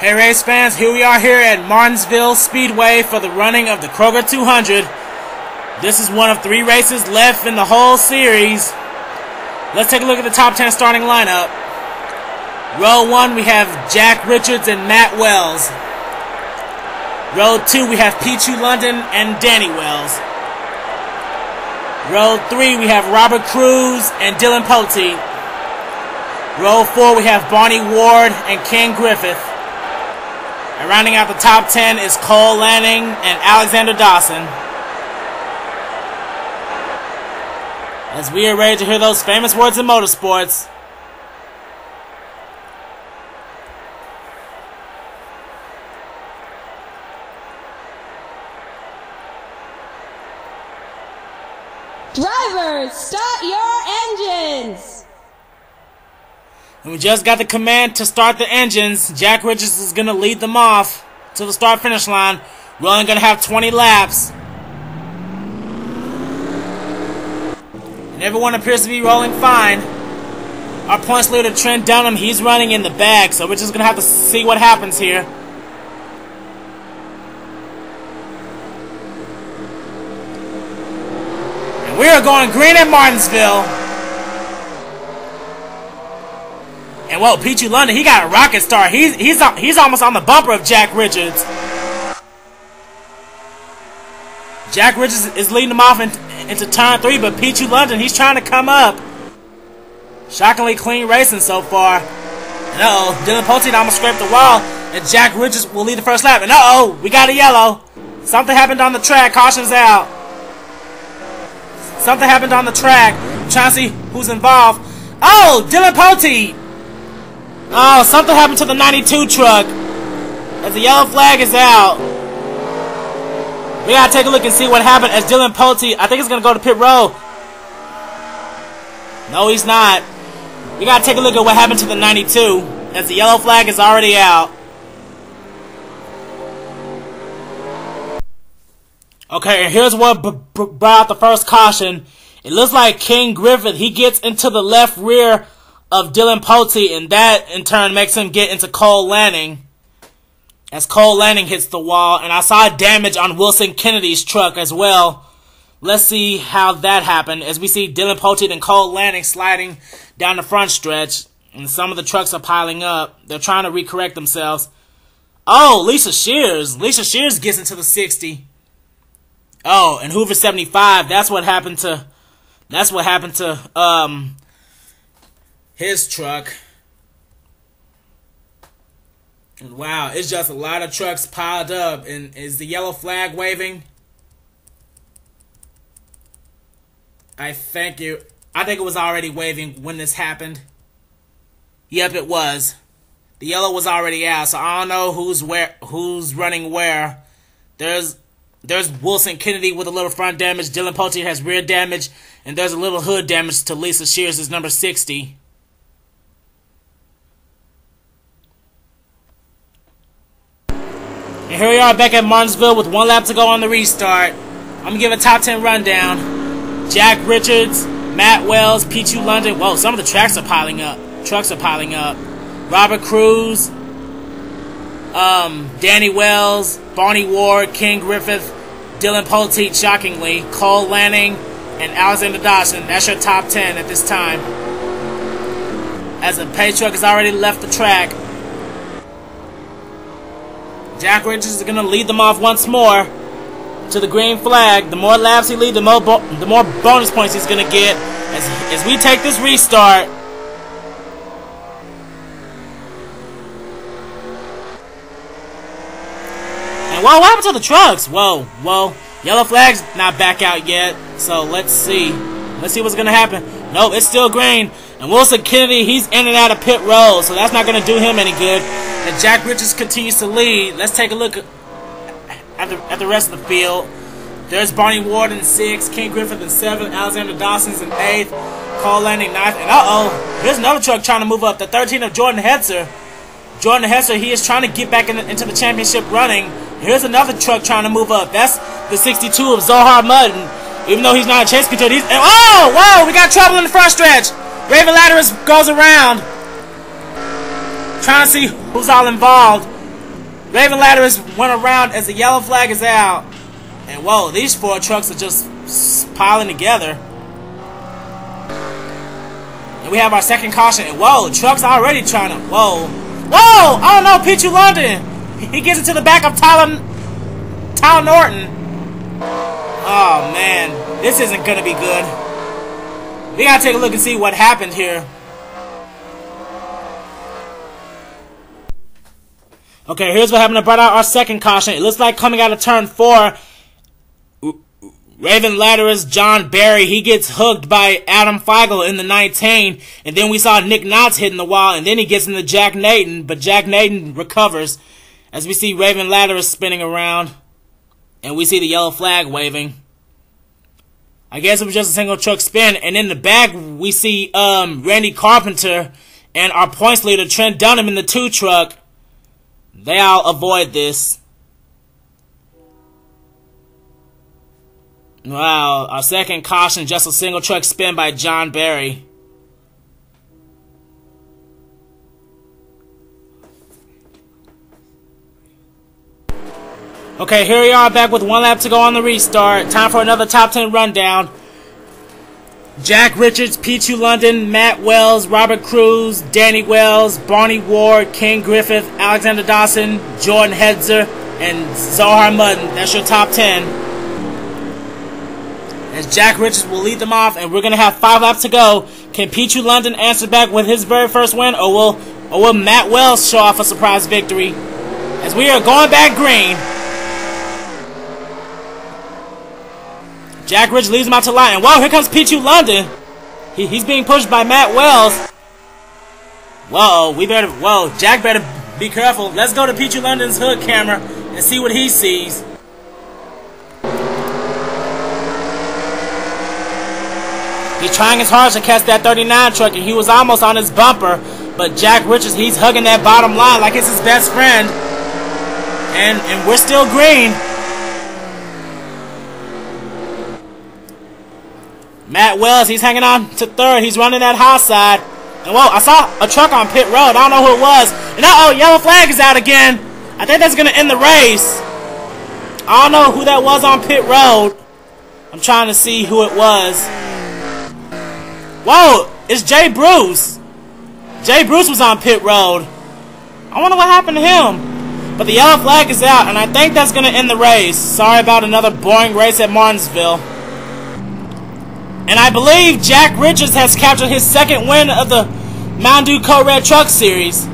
Hey race fans, here we are here at Martinsville Speedway for the running of the Kroger 200. This is one of 3 races left in the whole series. Let's take a look at the top 10 starting lineup. Row 1 we have Jack Richards and Matt Wells. Row 2 we have Pichu London and Danny Wells. Row 3 we have Robert Cruz and Dylan Poteet. Row 4 we have Barney Ward and Ken Griffith. And rounding out the top 10 is Cole Lanning and Alexander Dawson. As we are ready to hear those famous words in motorsports. Drivers, start your engines! And we just got the command to start the engines. Jack Richards is going to lead them off to the start-finish line. We're only going to have 20 laps. And everyone appears to be rolling fine. Our points leader, Trent Dunham, he's running in the back, so we're just going to have to see what happens here. And we are going green at Martinsville. And whoa, Pichu London, he got a rocket start. He's almost on the bumper of Jack Richards. Jack Richards is leading him off into turn 3, but Pichu London, he's trying to come up. Shockingly clean racing so far. And uh-oh, Dylan Poteet almost scraped the wall, and Jack Richards will lead the first lap. And uh-oh, we got a yellow. Something happened on the track. Caution's out. Something happened on the track. I'm trying to see who's involved. Oh, Dylan Poteet. Oh, something happened to the 92 truck. As the yellow flag is out. We gotta take a look and see what happened as Dylan Poteet, I think he's gonna go to pit row. No, he's not. We gotta take a look at what happened to the 92 as the yellow flag is already out. Okay, and here's what brought out the first caution. It looks like Ken Griffith, he gets into the left rear of Dylan Poteet, and that in turn makes him get into Cole Lanning as Cole Lanning hits the wall. And I saw damage on Wilson Kennedy's truck as well. Let's see how that happened as we see Dylan Poteet and Cole Lanning sliding down the front stretch, and some of the trucks are piling up. They're trying to recorrect themselves. Oh, Lisa Shears gets into the 60. Oh, and Hoover 75, that's what happened to his truck. And wow, it's just a lot of trucks piled up. And is the yellow flag waving? I think it was already waving when this happened. Yep, it was. The yellow was already out, so I don't know who's running where. There's Wilson Kennedy with a little front damage. Dylan Poteet has rear damage, and there's a little hood damage to Lisa Shears' number 60. And here we are back at Martinsville with 1 lap to go on the restart. I'm going to give a top 10 rundown. Jack Richards, Matt Wells, Pichu London. Whoa, some of the tracks are piling up. Trucks are piling up. Robert Cruz, Danny Wells, Barney Ward, Ken Griffith, Dylan Poteet, shockingly, Cole Lanning, and Alexander Dawson. That's your top 10 at this time. As the pace truck has already left the track. Jack Richards is going to lead them off once more to the green flag. The more laps he leads, the more bonus points he's going to get as we take this restart. And whoa, what happened to the trucks? Whoa. Yellow flag's not back out yet. So let's see. Let's see what's going to happen. Nope, it's still green. And Wilson Kennedy, he's in and out of pit road, so that's not going to do him any good. And Jack Richards continues to lead. Let's take a look at the rest of the field. There's Barney Ward in 6th, Ken Griffith in 7th, Alexander Dawson's in 8th, Cole Lanning 9th, and uh-oh, here's another truck trying to move up, the 13 of Jordan Hetzer. Jordan Hetzer, he is trying to get back into the championship running. Here's another truck trying to move up. That's the 62 of Zohar Muddin. Even though he's not a chase contender, whoa, we got trouble in the front stretch. Raven Latteris goes around, trying to see who's all involved. Raven Ladders went around as the yellow flag is out. And whoa, these 4 trucks are just piling together. And we have our second caution. And whoa, truck's already trying to. Whoa. Whoa! Oh no, Pichu London! He gets into the back of Tyler Norton. Oh man, this isn't gonna be good. We gotta take a look and see what happened here. Okay, here's what happened. I brought out our second caution. It looks like coming out of turn 4, Raven Ladder's John Barry, he gets hooked by Adam Feigl in the 19. And then we saw Nick Knotts hitting the wall. And then he gets into Jack Naden. But Jack Naden recovers. As we see Raven Ladder spinning around. And we see the yellow flag waving. I guess it was just a single truck spin. And in the back, we see Randy Carpenter and our points leader, Trent Dunham, in the 2 truck. They all avoid this. Wow, our second caution, just a single truck spin by John Barry. Okay, here we are back with 1 lap to go on the restart. Time for another top 10 rundown. Jack Richards, Pichu London, Matt Wells, Robert Cruz, Danny Wells, Barney Ward, Ken Griffith, Alexander Dawson, Jordan Hedzer, and Zohar Mutton. That's your top 10. As Jack Richards will lead them off, and we're going to have 5 laps to go. Can Pichu London answer back with his very first win, or will Matt Wells show off a surprise victory? As we are going back green. Jack Richards leads him out to line, and whoa, here comes Pichu London. He's being pushed by Matt Wells. Whoa, Jack better be careful. Let's go to Pichu London's hood camera and see what he sees. He's trying his hardest to catch that 39 truck, and he was almost on his bumper. But Jack Richards, he's hugging that bottom line like it's his best friend. And we're still green. Matt Wells, he's hanging on to 3rd. He's running that high side. And whoa, I saw a truck on pit road. I don't know who it was. And uh-oh, yellow flag is out again. I think that's going to end the race. I don't know who that was on pit road. I'm trying to see who it was. Whoa, it's Jay Bruce. Jay Bruce was on pit road. I wonder what happened to him. But the yellow flag is out, and I think that's going to end the race. Sorry about another boring race at Martinsville. And I believe Jack Richards has captured his 2nd win of the Mountain Dew Code Red Truck Series.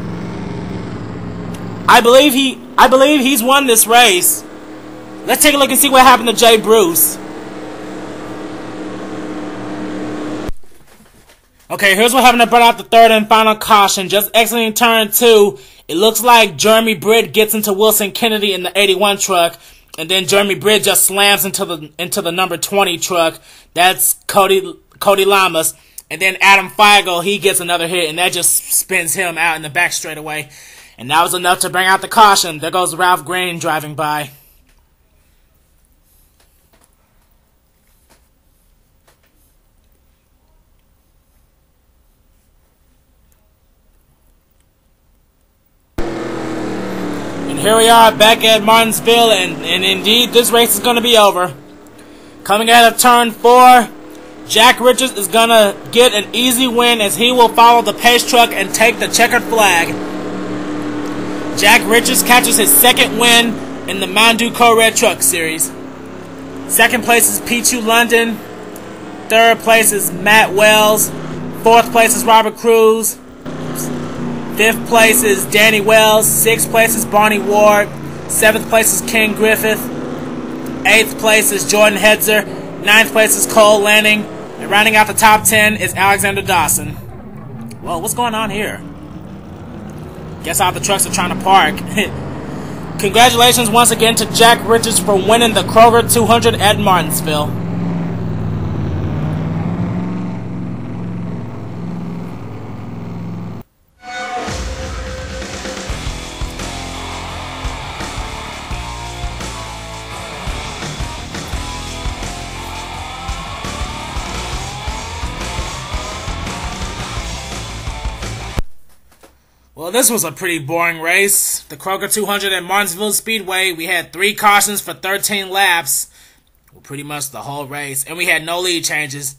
I believe he's won this race. Let's take a look and see what happened to Jay Bruce. Okay, here's what happened to burn out the 3rd and final caution. Just exiting turn 2, it looks like Jeremy Britt gets into Wilson Kennedy in the 81 truck. And then Jeremy Britt just slams into the number 20 truck. That's Cody Lamas. And then Adam Feigl, he gets another hit, and that just spins him out in the back straightaway. And that was enough to bring out the caution. There goes Ralph Green driving by. And here we are back at Martinsville, and indeed this race is going to be over. Coming out of turn 4, Jack Richards is going to get an easy win as he will follow the pace truck and take the checkered flag. Jack Richards catches his 2nd win in the Mountain Dew Code Red Truck Series. 2nd place is Pichu London. 3rd place is Matt Wells. 4th place is Robert Cruz. 5th place is Danny Wells. 6th place is Barney Ward. 7th place is Ken Griffith. 8th place is Jordan Hedzer. 9th place is Cole Lanning. And rounding out the top 10 is Alexander Dawson. Well, what's going on here? Guess all the trucks are trying to park. Congratulations once again to Jack Richards for winning the Kroger 200 at Martinsville. Well, this was a pretty boring race. The Kroger 200 at Martinsville Speedway, we had 3 cautions for 13 laps. Well, pretty much the whole race. And we had no lead changes.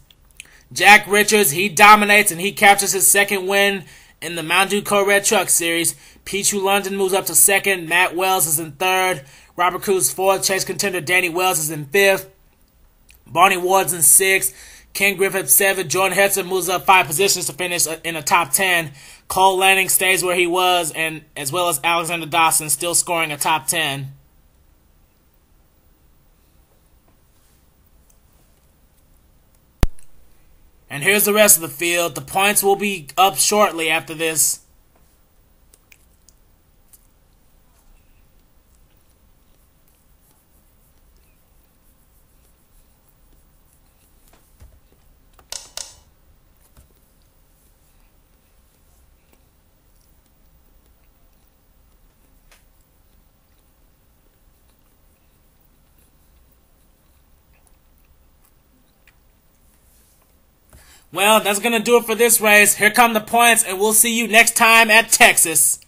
Jack Richards, he dominates and he captures his second win in the Mountain Dew Code Red Truck Series. Pichu London moves up to second. Matt Wells is in third. Robert Cruz fourth. Chase contender Danny Wells is in fifth. Barney Ward's in sixth. Ken Griffith 7th. Jordan Hetzer moves up 5 positions to finish in the top 10. Cole Lanning stays where he was, and as well as Alexander Dawson still scoring a top 10. And here's the rest of the field. The points will be up shortly after this. Well, that's going to do it for this race. Here come the points, and we'll see you next time at Texas.